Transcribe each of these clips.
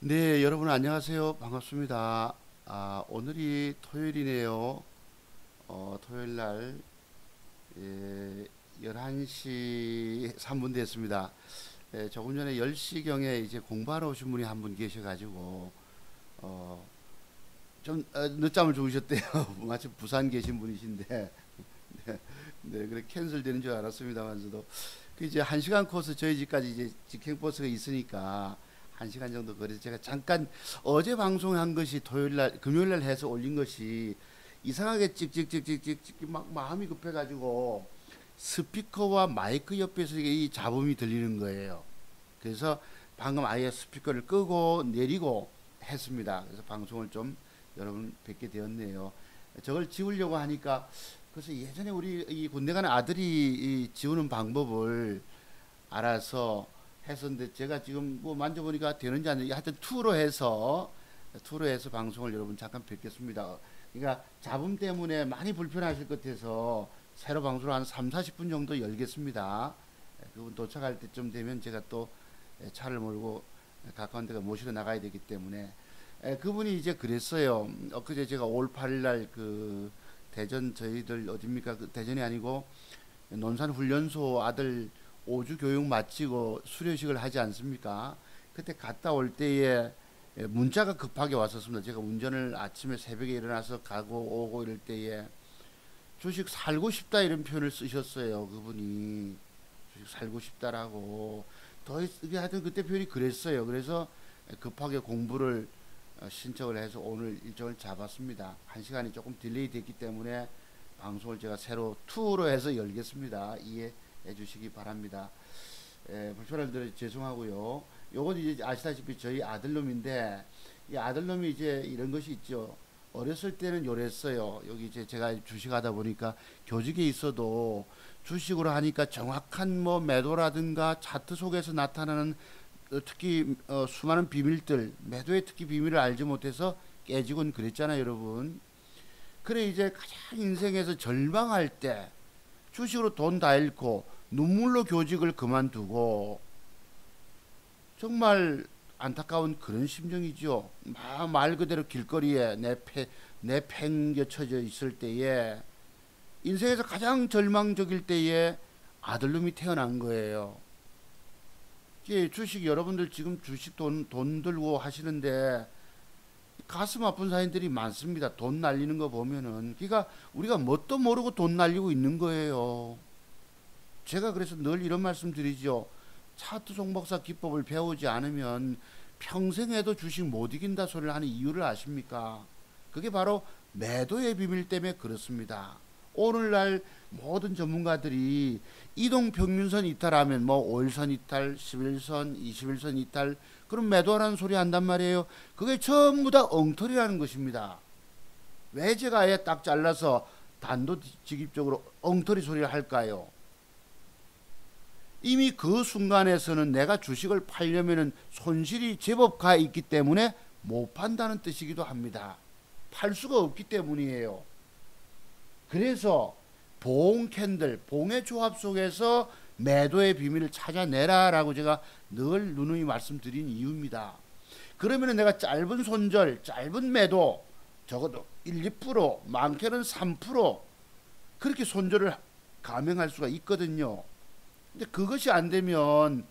네, 여러분 안녕하세요. 반갑습니다. 오늘이 토요일이네요. 토요일 날 11시 3분 됐습니다. 조금 전에 10시경에 이제 공부하러 오신 분이 한 분 계셔가지고 어, 좀 늦잠을 주무셨대요. 마치 부산 계신 분이신데 네, 네, 그래 캔슬되는 줄 알았습니다만서도 그 이제 1시간 코스 저희 집까지 이제 직행버스가 있으니까 1시간 정도 거리서 제가 잠깐 어제 방송한 것이 토요일 날 금요일 날 해서 올린 것이 이상하게 찍찍찍찍찍찍 막 마음이 급해가지고 스피커와 마이크 옆에서 이 잡음이 들리는 거예요. 그래서 방금 아예 스피커를 끄고 내리고 했습니다. 그래서 방송을 좀 여러분 뵙게 되었네요. 저걸 지우려고 하니까 그래서 예전에 우리 이 군대 가는 아들이 이 지우는 방법을 알아서 했었는데 제가 지금 뭐 만져보니까 되는지 안 되는지 하여튼 투로 해서 방송을 여러분 잠깐 뵙겠습니다. 그러니까 잡음 때문에 많이 불편하실 것 같아서 새로 방송을 한 3, 40분 정도 열겠습니다. 그분 도착할 때쯤 되면 제가 또 차를 몰고 가까운 데가 모시러 나가야 되기 때문에 그분이 이제 그랬어요. 엊그제 제가 5월 8일 날 그 대전 저희들 어딥니까? 그 대전이 아니고 논산훈련소 아들 5주 교육 마치고 수료식을 하지 않습니까? 그때 갔다 올 때에 문자가 급하게 왔었습니다. 제가 운전을 아침에 새벽에 일어나서 가고 오고 이럴 때에 주식 살고 싶다 이런 표현을 쓰셨어요. 그분이 주식 살고 싶다라고 더 이게 하여튼 그때 표현이 그랬어요. 그래서 급하게 공부를 신청을 해서 오늘 일정을 잡았습니다. 1시간이 조금 딜레이 됐기 때문에 방송을 제가 새로 투로 해서 열겠습니다. 이해해 주시기 바랍니다. 불편한 들 죄송하고요. 요건 이제 아시다시피 저희 아들놈인데 이 아들놈이 이제 이런 것이 있죠. 어렸을 때는 요랬어요. 여기 이제 제가 주식하다 보니까 교직에 있어도 주식으로 하니까 정확한 뭐 매도라든가 차트 속에서 나타나는 특히 수많은 비밀들 매도의 특히 비밀을 알지 못해서 깨지곤 그랬잖아요, 여러분. 그래 이제 가장 인생에서 절망할 때 주식으로 돈 다 잃고 눈물로 교직을 그만두고 정말 안타까운 그런 심정이죠. 말 그대로 길거리에 내팽겨쳐져 있을 때에 인생에서 가장 절망적일 때에 아들놈이 태어난 거예요. 이제 주식 여러분들 지금 주식 돈 들고 하시는데 가슴 아픈 사연들이 많습니다. 돈 날리는 거 보면은. 그러니까 우리가 뭣도 모르고 돈 날리고 있는 거예요. 제가 그래서 늘 이런 말씀 드리죠. 차트 종목사 기법을 배우지 않으면 평생에도 주식 못 이긴다 소리를 하는 이유를 아십니까? 그게 바로 매도의 비밀 때문에 그렇습니다. 오늘날 모든 전문가들이 이동평균선 이탈하면 뭐 5일선 이탈, 11선, 21선 이탈 그럼 매도하라는 소리 한단 말이에요. 그게 전부 다 엉터리라는 것입니다. 왜 제가 아예 딱 잘라서 단도직입적으로 엉터리 소리를 할까요? 이미 그 순간에서는 내가 주식을 팔려면은 손실이 제법 가 있기 때문에 못 판다는 뜻이기도 합니다. 팔 수가 없기 때문이에요. 그래서 봉 캔들, 봉의 조합 속에서 매도의 비밀을 찾아내라라고 제가 늘 누누이 말씀드린 이유입니다. 그러면 내가 짧은 손절, 짧은 매도 적어도 1, 2%, 많게는 3% 그렇게 손절을 감행할 수가 있거든요. 근데 그것이 안 되면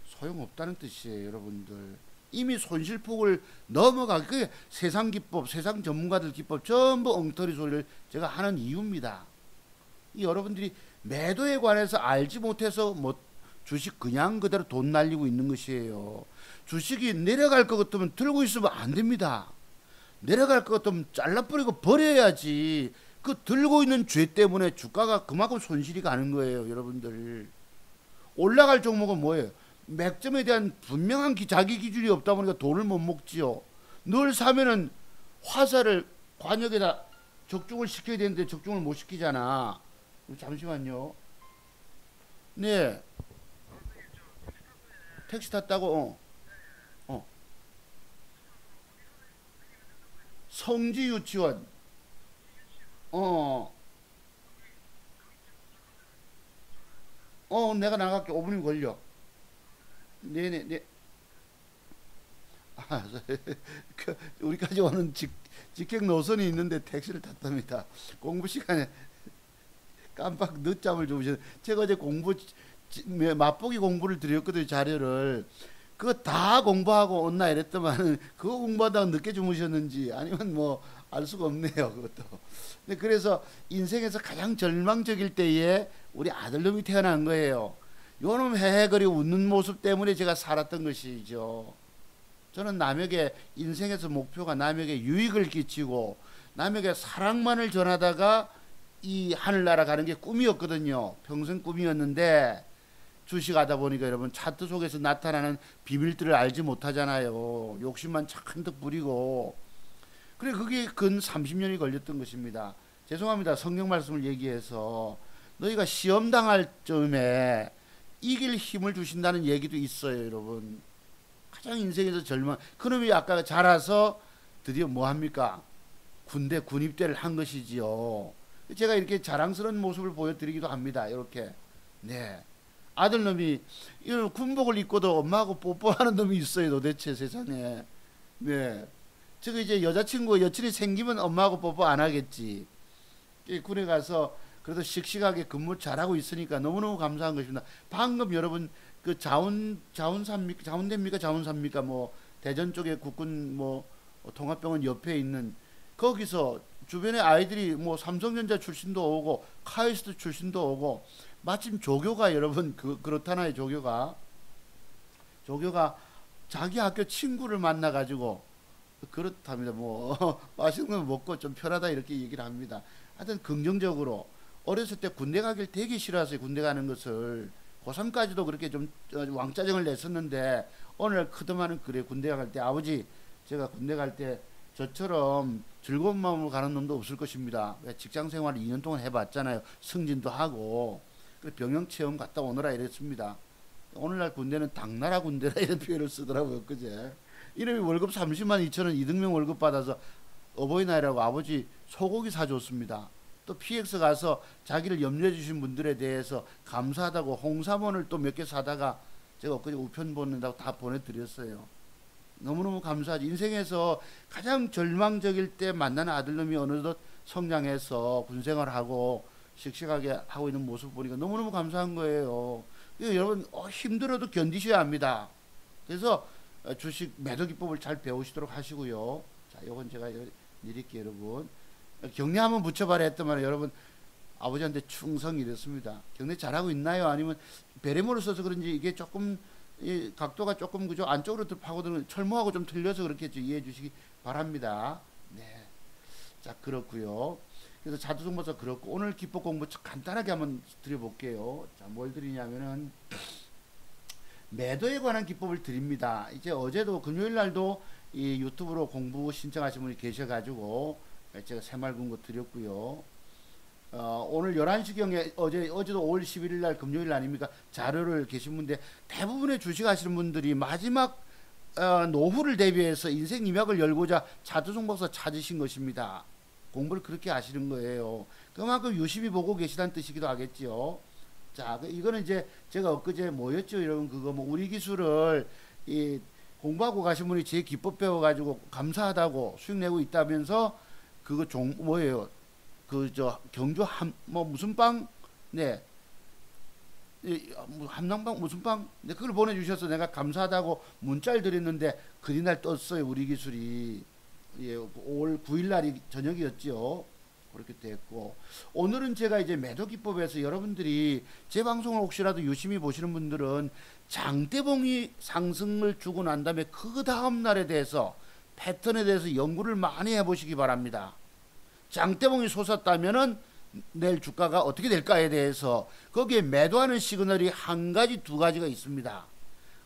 소용없다는 뜻이에요, 여러분들. 이미 손실폭을 넘어가게 세상 기법, 세상 전문가들 기법 전부 엉터리 소리를 제가 하는 이유입니다. 여러분들이 매도에 관해서 알지 못해서 뭐 주식 그냥 그대로 돈 날리고 있는 것이에요. 주식이 내려갈 것 같으면 들고 있으면 안 됩니다. 내려갈 것 같으면 잘라버리고 버려야지. 그 들고 있는 죄 때문에 주가가 그만큼 손실이 가는 거예요, 여러분들. 올라갈 종목은 뭐예요? 맥점에 대한 분명한 자기 기준이 없다 보니까 돈을 못 먹지요. 늘 사면은 화살을 관역에다 적중을 시켜야 되는데 적중을 못 시키잖아. 잠시만요. 네, 택시 탔다고. 성지 유치원. 어, 내가 나갈게. 5분이 걸려. 네네, 네. 우리까지 오는 직행 노선이 있는데 택시를 탔답니다. 공부 시간에 깜빡 늦잠을 주무셨는데, 제가 어제 맛보기 공부를 드렸거든요. 자료를. 그거 다 공부하고 온나 이랬더만 그거 공부하다가 늦게 주무셨는지 아니면 뭐 알 수가 없네요. 그것도. 근데 그래서 인생에서 가장 절망적일 때에 우리 아들놈이 태어난 거예요. 요놈 헤헤거리고 웃는 모습 때문에 제가 살았던 것이죠. 저는 남에게, 인생에서 목표가 남에게 유익을 끼치고 남에게 사랑만을 전하다가 이 하늘나라 가는 게 꿈이었거든요. 평생 꿈이었는데 주식하다 보니까 여러분 차트 속에서 나타나는 비밀들을 알지 못하잖아요. 욕심만 잔뜩 부리고. 그래, 그게 근 30년이 걸렸던 것입니다. 죄송합니다. 성경 말씀을 얘기해서 너희가 시험 당할 쯤에 이길 힘을 주신다는 얘기도 있어요. 여러분, 가장 인생에서 절망, 그놈이 아까 자라서 드디어 뭐 합니까? 군대 군입대를 한 것이지요. 제가 이렇게 자랑스러운 모습을 보여드리기도 합니다. 이렇게. 네. 아들놈이 이 군복을 입고도 엄마하고 뽀뽀하는 놈이 있어요. 도대체 세상에. 네. 저거 이제 여자친구, 여친이 생기면 엄마하고 뽀뽀 안 하겠지. 군에 가서 그래도 씩씩하게 근무 잘하고 있으니까 너무너무 감사한 것입니다. 방금 여러분 그 자운됩니까? 뭐 대전 쪽에 국군 뭐 통합병원 옆에 있는 거기서 주변에 아이들이 뭐 삼성전자 출신도 오고 카이스트 출신도 오고, 마침 조교가 여러분 그렇다나요. 조교가 자기 학교 친구를 만나 가지고 그렇답니다. 뭐 맛있는 거 먹고 좀 편하다 이렇게 얘기를 합니다. 하여튼 긍정적으로 어렸을 때 군대 가길 되게 싫어했어요. 군대 가는 것을. 고3까지도 그렇게 좀 왕짜증을 냈었는데 어느 날 크더만은 그래, 군대 갈 때 아버지, 제가 군대 갈 때 저처럼 즐거운 마음으로 가는 놈도 없을 것입니다. 직장 생활을 2년 동안 해봤잖아요. 승진도 하고. 그래, 병영 체험 갔다 오너라 이랬습니다. 오늘날 군대는 당나라 군대라 이런 표현을 쓰더라고요. 그제 이름이 월급 30만 2천 원 이등병 월급 받아서 어버이날이라고 아버지 소고기 사줬습니다. 또 PX 가서 자기를 염려해 주신 분들에 대해서 감사하다고 홍삼원을 또 몇 개 사다가 제가 엊그제 우편 보낸다고 다 보내드렸어요. 너무너무 감사하지. 인생에서 가장 절망적일 때 만나는 아들놈이 어느덧 성장해서 군생활하고 씩씩하게 하고 있는 모습 보니까 너무너무 감사한 거예요. 여러분 힘들어도 견디셔야 합니다. 그래서 주식 매도 기법을 잘 배우시도록 하시고요. 자, 요건 제가 드릴게요. 여러분 경례 한번 붙여봐라 했더만 여러분 아버지한테 충성이 됐습니다. 경례 잘하고 있나요? 아니면 베레모를 써서 그런지 이게 조금 이 각도가 조금 그죠 안쪽으로 파고드는 철모하고 좀 틀려서 그렇게 이해해 주시기 바랍니다. 네, 자 그렇고요. 그래서 자두성모사 그렇고, 오늘 기법 공부 간단하게 한번 드려볼게요. 자, 뭘 드리냐면은 매도에 관한 기법을 드립니다. 이제 어제도 금요일 날도 이 유튜브로 공부 신청하신 분이 계셔가지고 제가 새말군 거 드렸고요. 오늘 11시경에 어제도 5월 11일 날 금요일 아닙니까? 자료를 계신 분인데 대부분의 주식 하시는 분들이 마지막 노후를 대비해서 인생 이막을 열고자 자두성 박사 찾으신 것입니다. 공부를 그렇게 하시는 거예요. 그만큼 유심히 보고 계시다는 뜻이기도 하겠지요. 자, 이거는 이제 제가 엊그제 뭐였죠, 여러분? 그거 뭐 우리 기술을 공부하고 가신 분이 제 기법 배워가지고 감사하다고 수익 내고 있다면서 그거 뭐예요? 경주 무슨 빵? 네. 함랑빵 무슨 빵? 네, 그걸 보내주셔서 내가 감사하다고 문자를 드렸는데 그날 떴어요, 우리 기술이. 예, 5월 9일 날이 저녁이었죠. 그렇게 됐고, 오늘은 제가 이제 매도 기법에서 여러분들이 제 방송을 혹시라도 유심히 보시는 분들은 장대봉이 상승을 주고 난 다음에 그 다음 날에 대해서 패턴에 대해서 연구를 많이 해보시기 바랍니다. 장대봉이 솟았다면은 내일 주가가 어떻게 될까에 대해서 거기에 매도하는 시그널이 한 가지 두 가지가 있습니다.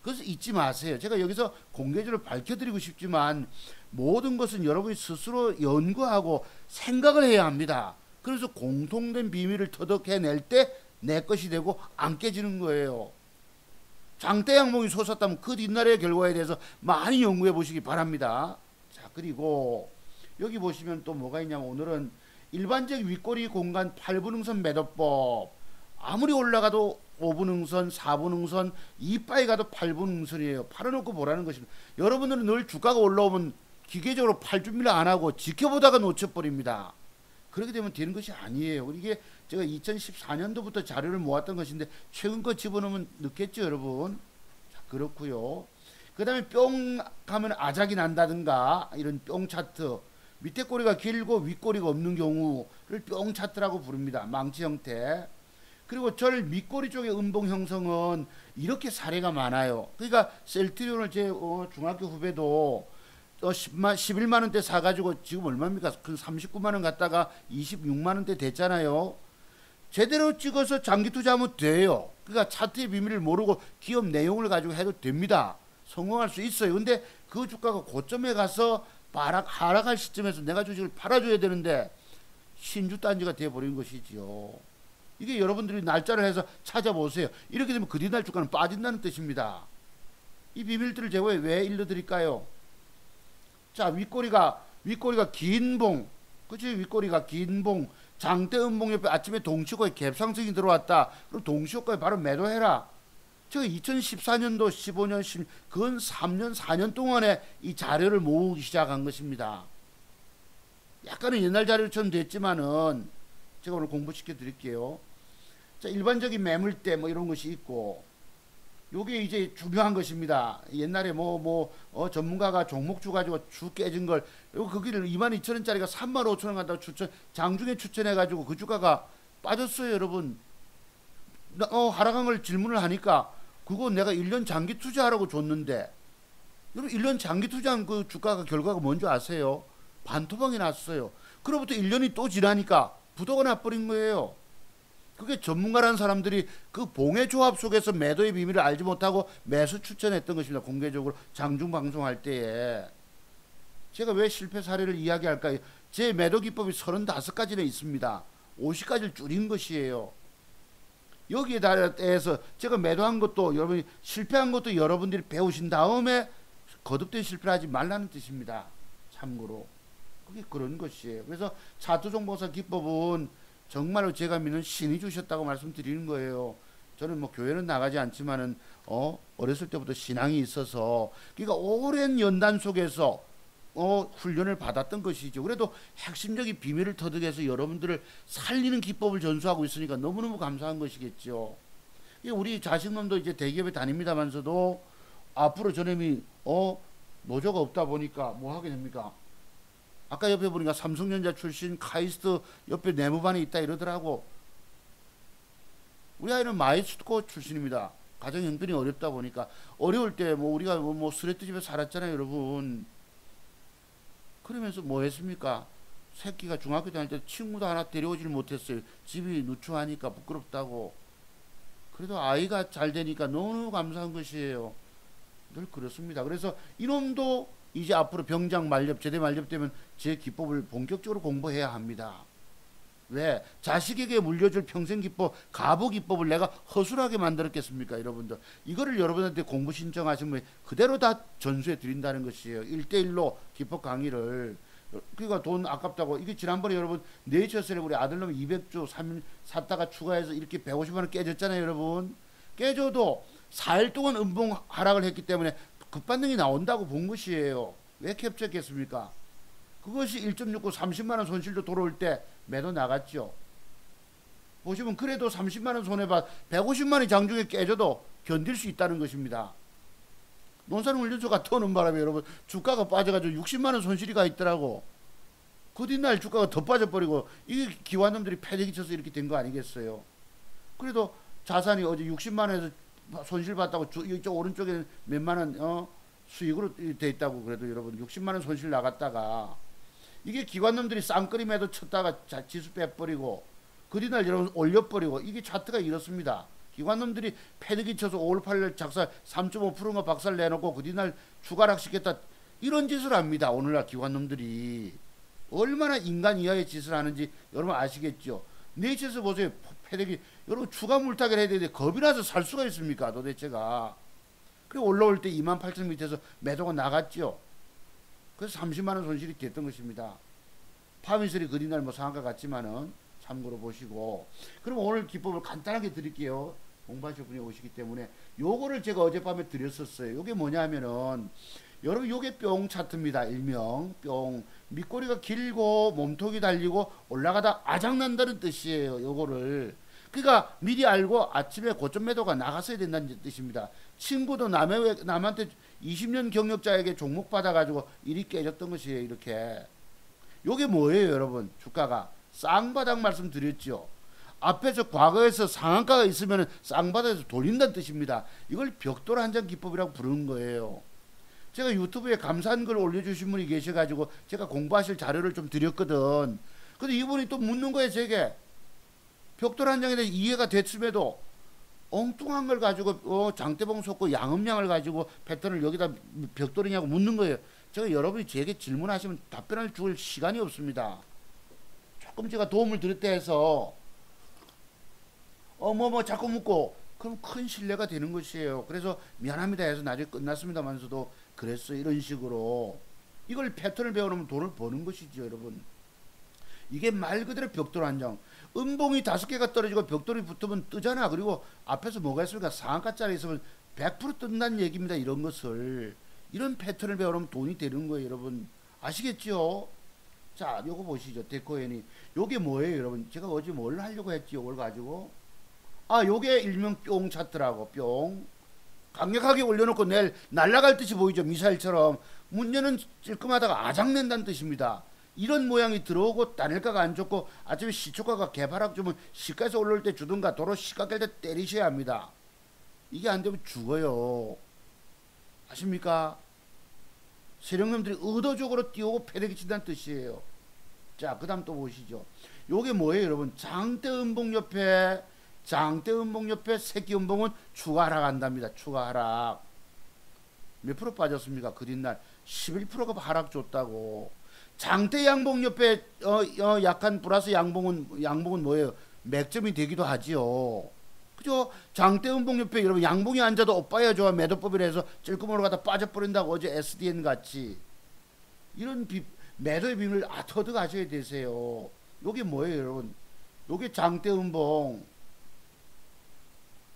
그래서 잊지 마세요. 제가 여기서 공개적으로 밝혀드리고 싶지만 모든 것은 여러분이 스스로 연구하고 생각을 해야 합니다. 그래서 공통된 비밀을 터득해낼 때 내 것이 되고 안 깨지는 거예요. 장대양봉이 솟았다면 그 뒷날의 결과에 대해서 많이 연구해 보시기 바랍니다. 자, 그리고 여기 보시면 또 뭐가 있냐면 오늘은 일반적 윗꼬리 공간 8분응선 매도법, 아무리 올라가도 5분 응선, 4분 응선, 이빠이 가도 8분 응선이에요. 팔아놓고 보라는 것입니다. 여러분들은 늘 주가가 올라오면 기계적으로 팔 준비를 안 하고 지켜보다가 놓쳐버립니다. 그렇게 되면 되는 것이 아니에요. 이게 제가 2014년도부터 자료를 모았던 것인데 최근 거 집어넣으면 늦겠죠, 여러분. 자, 그렇고요. 그 다음에 뿅 가면 아작이 난다든가 이런 뿅 차트, 밑에 꼬리가 길고 윗꼬리가 없는 경우를 뿅 차트라고 부릅니다. 망치 형태. 그리고 절 밑꼬리 쪽의 음봉 형성은 이렇게 사례가 많아요. 그러니까 셀트리온을 제 중학교 후배도 11만원대 사가지고 지금 얼마입니까? 큰 39만원 갔다가 26만원대 됐잖아요. 제대로 찍어서 장기 투자하면 돼요. 그러니까 차트의 비밀을 모르고 기업 내용을 가지고 해도 됩니다. 성공할 수 있어요. 근데 그 주가가 고점에 가서 하락할 시점에서 내가 주식을 팔아줘야 되는데 신주 딴지가 돼버린 것이지요. 이게 여러분들이 날짜를 해서 찾아보세요. 이렇게 되면 그 뒤날 주가는 빠진다는 뜻입니다. 이 비밀들을 제가 왜 일러드릴까요? 자, 윗꼬리가 긴 봉, 그치? 윗꼬리가 긴 봉, 장대 음봉 옆에 아침에 동시호가에 갭상승이 들어왔다. 그럼 동시호가에 바로 매도해라. 제가 2014년도 15년 근 3년 4년 동안에 이 자료를 모으기 시작한 것입니다. 약간은 옛날 자료처럼 됐지만은 제가 오늘 공부시켜 드릴게요. 자, 일반적인 매물대 뭐 이런 것이 있고, 요게 이제 중요한 것입니다. 옛날에 전문가가 종목주 가지고 주 깨진 걸, 요거 거기를 22,000원짜리가 35,000원 간다고 장중에 추천해가지고 그 주가가 빠졌어요, 여러분. 하락한 걸 질문을 하니까, 그거 내가 1년 장기 투자하라고 줬는데, 여러분 1년 장기 투자한 그 주가가 결과가 뭔지 아세요? 반토막이 났어요. 그로부터 1년이 또 지나니까 부도가 나버린 거예요. 그게 전문가라는 사람들이 그 봉의 조합 속에서 매도의 비밀을 알지 못하고 매수 추천했던 것입니다. 공개적으로 장중 방송할 때에. 제가 왜 실패 사례를 이야기할까요? 제 매도 기법이 35가지나 있습니다. 50가지를 줄인 것이에요. 여기에 대해서 제가 매도한 것도 여러분이 실패한 것도 여러분들이 배우신 다음에 거듭된 실패를 하지 말라는 뜻입니다. 참고로. 그게 그런 것이에요. 그래서 차트 정보사 기법은 정말로 제가 믿는 신이 주셨다고 말씀드리는 거예요. 저는 교회는 나가지 않지만은 어렸을 때부터 신앙이 있어서, 그러니까 오랜 연단 속에서 훈련을 받았던 것이죠. 그래도 핵심적인 비밀을 터득해서 여러분들을 살리는 기법을 전수하고 있으니까 너무너무 감사한 것이겠죠. 우리 자식놈도 이제 대기업에 다닙니다만서도 앞으로 저놈이 노조가 없다 보니까 뭐 하게 됩니까? 아까 옆에 보니까 삼성전자 출신 카이스트 옆에 내무반에 있다 이러더라고. 우리 아이는 마이스코 출신입니다. 가정 형편이 어렵다 보니까 어려울 때 우리가 스레트 집에 살았잖아요, 여러분. 그러면서 뭐 했습니까? 새끼가 중학교 다닐 때 친구도 하나 데려오질 못했어요. 집이 누추하니까 부끄럽다고. 그래도 아이가 잘 되니까 너무 감사한 것이에요. 늘 그렇습니다. 그래서 이놈도 이제 앞으로 병장 만렙, 제대 만렙되면 제 기법을 본격적으로 공부해야 합니다. 왜? 자식에게 물려줄 평생 기법, 가부 기법을 내가 허술하게 만들었겠습니까, 여러분들? 이거를 여러분한테 공부 신청하시면 그대로 다 전수해 드린다는 것이에요. 1대1로 기법 강의를. 그러니까 돈 아깝다고. 이게 지난번에 여러분 네이처셀에 우리 아들놈이 200주 샀다가 추가해서 이렇게 150만원 깨졌잖아요, 여러분. 깨져도 4일 동안 음봉 하락을 했기 때문에 급반등이 나온다고 본 것이에요. 왜 캡처했겠습니까? 그것이 1.69 30만원 손실도 돌아올 때 매도 나갔죠. 보시면 그래도 30만원 손해봐 150만원이 장중에 깨져도 견딜 수 있다는 것입니다. 논산훈련소 갔다 오는 바람에 여러분 주가가 빠져가지고 60만원 손실이 가 있더라고. 그 뒷날 주가가 더 빠져버리고 이게 기관놈들이 패대기 쳐서 이렇게 된 거 아니겠어요. 그래도 자산이 어제 60만원에서 손실 봤다고 이쪽 오른쪽에는 몇만원 수익으로 돼 있다고. 그래도 여러분 60만원 손실 나갔다가 이게 기관놈들이 쌍끌이 매도 쳤다가 지수 빼버리고 그 뒤날 여러분 올려버리고, 이게 차트가 이렇습니다. 기관놈들이 패대기 쳐서 5월 8일 작살 3.5%가 박살 내놓고 그 뒤날 추가락시켰다, 이런 짓을 합니다. 오늘날 기관놈들이 얼마나 인간 이하의 짓을 하는지 여러분 아시겠죠. 네이처에서 보세요. 패대기 여러분 추가 물타기를 해야 되는데 겁이 나서 살 수가 있습니까, 도대체가. 그리고 올라올 때 28,000 밑에서 매도가 나갔죠. 그래서 30만원 손실이 됐던 것입니다. 파미슬이 그 뒤날 상한가 같지만은 참고로 보시고. 그럼 오늘 기법을 간단하게 드릴게요. 공부하실 분이 오시기 때문에 요거를 제가 어젯밤에 드렸었어요. 요게 뭐냐면은 여러분 요게 뿅 차트입니다. 일명 뿅 밑꼬리가 길고 몸통이 달리고 올라가다 아작난다는 뜻이에요. 요거를 그러니까 미리 알고 아침에 고점 매도가 나갔어야 된다는 뜻입니다. 친구도 남한테 20년 경력자에게 종목 받아가지고 일이 깨졌던 것이에요. 이렇게 요게 뭐예요 여러분? 주가가 쌍바닥 말씀드렸죠. 앞에서 과거에서 상한가가 있으면 쌍바닥에서 돌린다는 뜻입니다. 이걸 벽돌 한장 기법이라고 부르는 거예요. 제가 유튜브에 감사한 글 올려주신 분이 계셔가지고 제가 공부하실 자료를 좀 드렸거든. 근데 이분이 또 묻는 거예요. 제게 벽돌 한 장에 대해서 이해가 됐음에도 엉뚱한 걸 가지고 장대봉 솟고 양음량을 가지고 패턴을 여기다 벽돌이냐고 묻는 거예요. 제가 여러분이 제게 질문하시면 답변을 줄 시간이 없습니다. 조금 제가 도움을 드렸다 해서 자꾸 묻고 그럼 큰 신뢰가 되는 것이에요. 그래서 미안합니다 해서 나중에 끝났습니다만서도 그랬어 이런 식으로 이걸 패턴을 배워놓으면 돈을 버는 것이죠 여러분. 이게 말 그대로 벽돌 한 장. 음봉이 5개가 떨어지고 벽돌이 붙으면 뜨잖아. 그리고 앞에서 뭐가 있습니까? 상한가짜리 있으면 100% 뜬다는 얘기입니다. 이런 것을 이런 패턴을 배우면 돈이 되는 거예요 여러분. 아시겠죠? 자 요거 보시죠. 데코엔이 요게 뭐예요 여러분? 제가 어제 뭘 하려고 했지 요걸 가지고 요게 일명 뿅 차트라고. 뿅 강력하게 올려놓고 내일 날아갈 듯이 보이죠. 미사일처럼 문제는 찔끔하다가 아작낸다는 뜻입니다. 이런 모양이 들어오고 단일가가 안 좋고 아침에 시초가가 개발하고 주면 시가에서 올라올 때 주든가 도로 시가 깰 때 때리셔야 합니다. 이게 안 되면 죽어요. 아십니까? 세력놈들이 의도적으로 띄우고 패대기 친다는 뜻이에요. 자, 그 다음 또 보시죠. 요게 뭐예요 여러분? 장대 음봉 옆에 새끼 음봉은 추가 하락한답니다. 추가 하락. 몇 프로 빠졌습니까? 그 뒷날 11%가 하락 줬다고. 장대 양봉 옆에 약한 플러스 양봉은 뭐예요? 맥점이 되기도 하지요. 그죠? 장대 음봉 옆에 여러분 양봉이 앉아도 오빠야 좋아 매도법이라 해서 찔끔으로 가다 빠져버린다고 어제 SDN 같이 이런 매도의 비밀을 터득 하셔야 되세요. 요게 뭐예요 여러분? 요게 장대 음봉.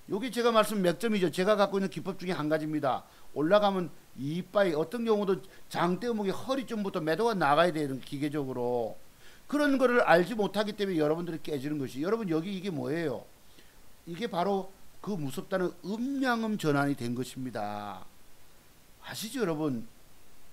요게 제가 말씀 맥점이죠. 제가 갖고 있는 기법 중에 한 가지입니다. 올라가면 이빠이 어떤 경우도 장대 음봉이 허리쯤부터 매도가 나가야 되는 기계적으로 그런 거를 알지 못하기 때문에 여러분들이 깨지는 것이. 여러분 여기 이게 뭐예요? 이게 바로 그 무섭다는 음양음 전환이 된 것입니다. 아시죠 여러분?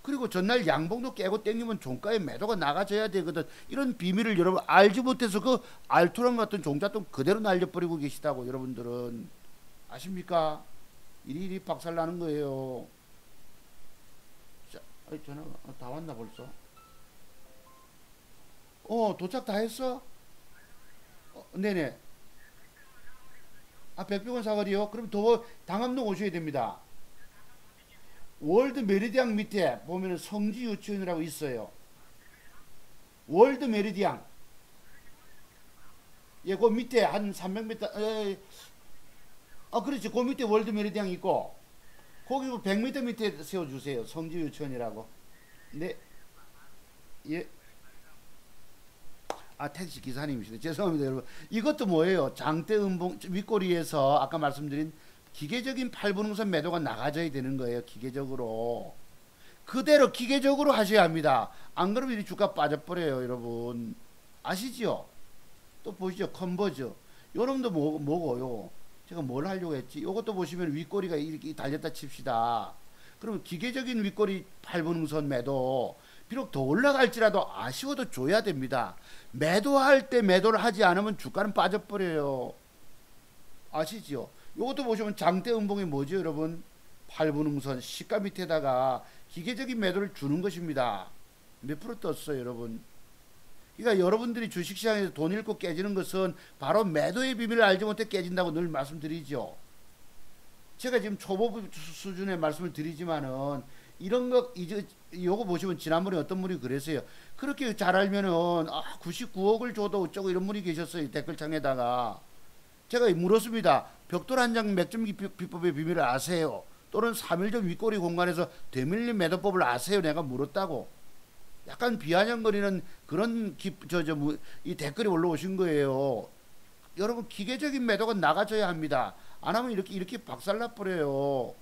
그리고 전날 양봉도 깨고 땡기면 종가에 매도가 나가져야 되거든. 이런 비밀을 여러분 알지 못해서 그 알토란 같은 종잣돈 그대로 날려버리고 계시다고 여러분들은. 아십니까? 이리 박살나는 거예요. 자, 전화가 다 왔나 벌써? 도착 다 했어? 네네. 백병원 사거리요? 그럼 더 당암동 오셔야 됩니다. 월드 메리디앙 밑에 보면은 성지 유치원이라고 있어요. 월드 메리디앙. 예, 그 밑에 한 300m, 그렇지. 그 밑에 월드 메리디앙 있고, 거기 100m 밑에 세워주세요. 성지 유치원이라고. 네. 예. 택시 기사님이시네. 죄송합니다, 여러분. 이것도 뭐예요? 장대 음봉 윗꼬리에서 아까 말씀드린 기계적인 8분음선 매도가 나가져야 되는 거예요. 기계적으로. 그대로 기계적으로 하셔야 합니다. 안 그러면 이 주가 빠져버려요, 여러분. 아시죠? 또 보시죠. 컨버저. 여러분도 뭐고요? 제가 뭘 하려고 했지? 이것도 보시면 윗꼬리가 이렇게 달렸다 칩시다. 그러면 기계적인 윗꼬리 8분음선 매도. 비록 더 올라갈지라도 아쉬워도 줘야 됩니다. 매도할 때 매도를 하지 않으면 주가는 빠져버려요. 아시죠? 이것도 보시면 장대 음봉이 뭐죠 여러분? 8분음선 시가 밑에다가 기계적인 매도를 주는 것입니다. 몇 프로 떴어요 여러분? 그러니까 여러분들이 주식시장에서 돈 잃고 깨지는 것은 바로 매도의 비밀을 알지 못해 깨진다고 늘 말씀드리죠. 제가 지금 초보 수준의 말씀을 드리지만은 이런 거 이제 요거 보시면 지난번에 어떤 분이 그랬어요. 그렇게 잘 알면은 99억을 줘도 어쩌고 이런 분이 계셨어요. 댓글창에다가 제가 물었습니다. 벽돌 한 장 맥점 비법의 비밀을 아세요? 또는 3일 전 윗꼬리 공간에서 되밀린 매도법을 아세요? 내가 물었다고. 약간 비아냥거리는 그런 이 댓글이 올라오신 거예요. 여러분 기계적인 매도가 나가져야 합니다. 안 하면 이렇게 박살나 버려요.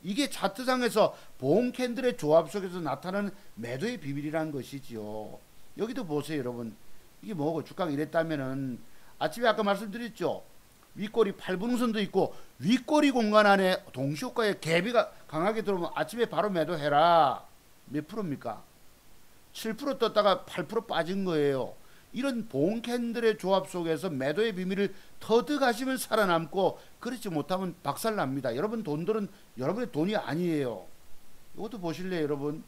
이게 차트상에서 보험 캔들의 조합 속에서 나타나는 매도의 비밀이라는 것이지요. 여기도 보세요, 여러분. 이게 뭐고 주가가 이랬다면은 아침에 아까 말씀드렸죠. 윗꼬리 8분음선도 있고 윗꼬리 공간 안에 동시효과의 갭이 강하게 들어오면 아침에 바로 매도해라. 몇 프로입니까? 7% 떴다가 8% 빠진 거예요. 이런 보험 캔들의 조합 속에서 매도의 비밀을 터득하시면 살아남고 그렇지 못하면 박살납니다. 여러분 돈들은 여러분의 돈이 아니에요. 이것도 보실래요, 여러분?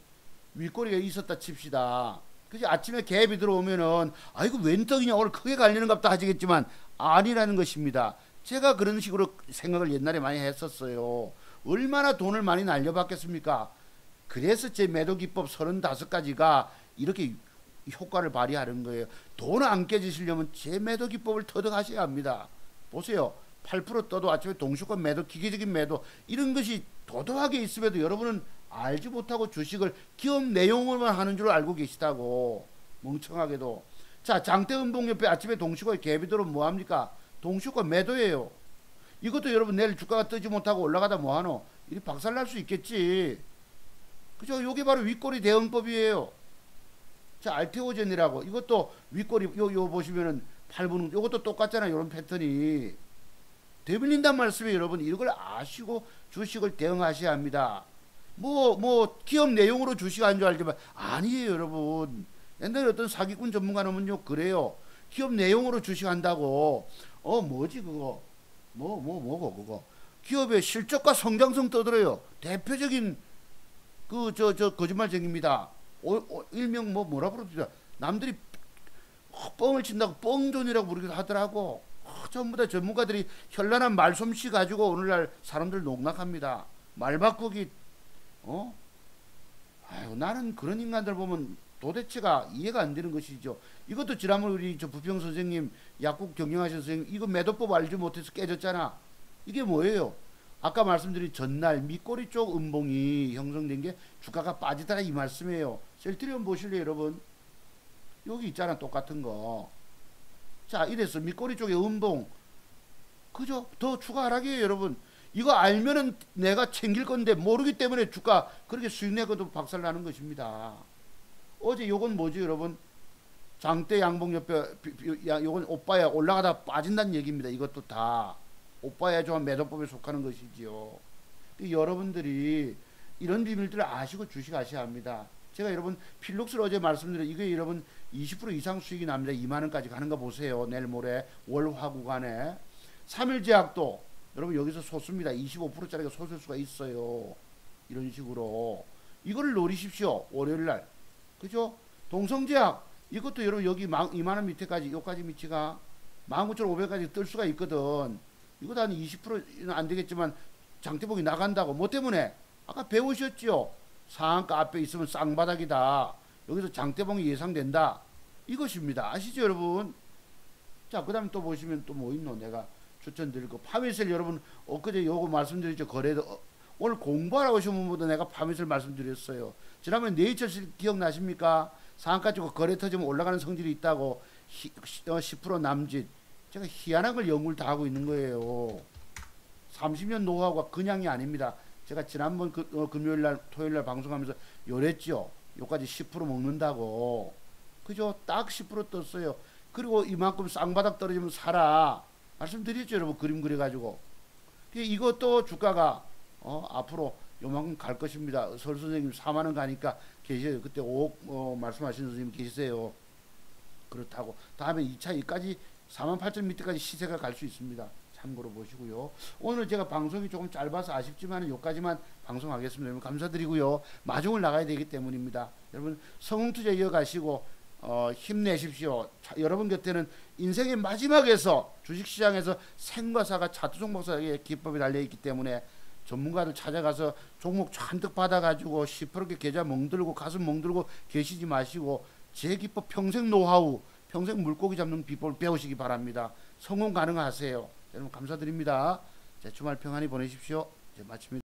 윗꼬리가 있었다 칩시다. 그지? 아침에 갭이 들어오면은 아이고 웬 떡이냐 오늘 크게 갈리는 갑다 하시겠지만 아니라는 것입니다. 제가 그런 식으로 생각을 옛날에 많이 했었어요. 얼마나 돈을 많이 날려받겠습니까? 그래서 제 매도 기법 35가지가 이렇게 효과를 발휘하는 거예요. 돈 안 깨지시려면 제 매도 기법을 터득하셔야 합니다. 보세요. 8% 떠도 아침에 동시권 매도, 기계적인 매도 이런 것이 도도하게 있음에도 여러분은 알지 못하고 주식을 기업 내용으로만 하는 줄 알고 계시다고. 멍청하게도. 자, 장대음봉 옆에 아침에 동시권 갭이 들어오면 뭐합니까? 동시권 매도예요. 이것도 여러분 내일 주가가 뜨지 못하고 올라가다 뭐하노? 이 박살날 수 있겠지. 그죠? 요게 바로 윗꼬리 대응법이에요. 자, 알테오젠이라고 이것도 윗꼬리 요 보시면은 8분 요것도 똑같잖아요. 요런 패턴이 되밀린단 말씀이에요. 여러분 이걸 아시고 주식을 대응하셔야 합니다. 뭐 기업 내용으로 주식한 줄 알지만 아니에요, 여러분. 옛날에 어떤 사기꾼 전문가는요 그래요. 기업 내용으로 주식한다고 뭐지 그거 뭐고 그거 기업의 실적과 성장성 떠들어요. 대표적인 저 거짓말쟁입니다. 일명 뭐라 부르죠? 남들이 뻥을 친다고 뻥존이라고 부르기도 하더라고. 전부 다 전문가들이 현란한 말솜씨 가지고 오늘날 사람들 농락합니다. 말 바꾸기 아유, 나는 그런 인간들 보면 도대체가 이해가 안 되는 것이죠. 이것도 지난번 우리 저 부평 선생님 약국 경영하신 선생님 이거 매도법 알지 못해서 깨졌잖아. 이게 뭐예요? 아까 말씀드린 전날 밑꼬리 쪽 음봉이 형성된 게 주가가 빠지더라 이 말씀이에요. 셀트리온 보실래요, 여러분? 여기 있잖아, 똑같은 거. 자, 이래서 밑꼬리 쪽에 음봉. 그죠? 더 추가 하락이에요, 여러분. 이거 알면은 내가 챙길 건데 모르기 때문에 주가 그렇게 수익 내고도 박살나는 것입니다. 어제 요건 뭐지, 여러분? 장대 양봉 옆에 요건 오빠야 올라가다 빠진다는 얘기입니다. 이것도 다. 오빠야 좋아한 매도법에 속하는 것이지요. 여러분들이 이런 비밀들을 아시고 주식하셔야 합니다. 제가 여러분 필록스를 어제 말씀드린 이게 여러분 20% 이상 수익이 납니다. 2만원까지 가는 거 보세요. 내일 모레 월화 구간에 3일 제약도 여러분 여기서 솟습니다. 25%짜리가 솟을 수가 있어요. 이런 식으로 이거를 노리십시오. 월요일날 그죠? 동성제약 이것도 여러분 여기 2만원 밑에까지 여기까지 밑이가 19,500까지 뜰 수가 있거든. 이것도 한 20%는 안 되겠지만 장대봉이 나간다고. 뭐 때문에? 아까 배우셨죠? 상한가 앞에 있으면 쌍바닥이다. 여기서 장대봉이 예상된다. 이것입니다. 아시죠, 여러분? 자, 그 다음에 또 보시면 또 뭐 있노? 내가 추천드릴 거. 파미셀 여러분, 엊그제 요거 말씀드렸죠. 거래도. 오늘 공부하라고 오신 분보다 내가 파미셀 말씀드렸어요. 지난번에 네이처실 기억나십니까? 상한가 쪽으로 거래 터지면 올라가는 성질이 있다고 10% 남짓. 제가 희한한 걸 연구를 다 하고 있는 거예요. 30년 노하우가 그냥이 아닙니다. 제가 지난번 금요일날 토요일날 방송하면서 요랬죠. 요까지 10% 먹는다고. 그죠? 딱 10% 떴어요. 그리고 이만큼 쌍바닥 떨어지면 사라. 말씀드렸죠, 여러분. 그림 그려가지고. 이것도 주가가 앞으로 요만큼 갈 것입니다. 설 선생님 4만원 가니까 계셔요. 그때 5억 말씀하신 선생님 계세요. 그렇다고. 다음에 2차 2까지 48,000 밑에까지 시세가 갈 수 있습니다. 참고로 보시고요. 오늘 제가 방송이 조금 짧아서 아쉽지만 여기까지만 방송하겠습니다. 여러분 감사드리고요. 마중을 나가야 되기 때문입니다. 여러분 성공투자 이어가시고 힘내십시오. 여러분 곁에는 인생의 마지막에서 주식시장에서 생과 사가 차트 종목사의 기법이 달려있기 때문에 전문가들 찾아가서 종목 잔뜩 받아가지고 시퍼렇게 계좌 멍들고 가슴 멍들고 계시지 마시고 제 기법 평생 노하우 평생 물고기 잡는 비법을 배우시기 바랍니다. 성공 가능하세요. 여러분 감사드립니다. 주말 평안히 보내십시오. 이제 마칩니다.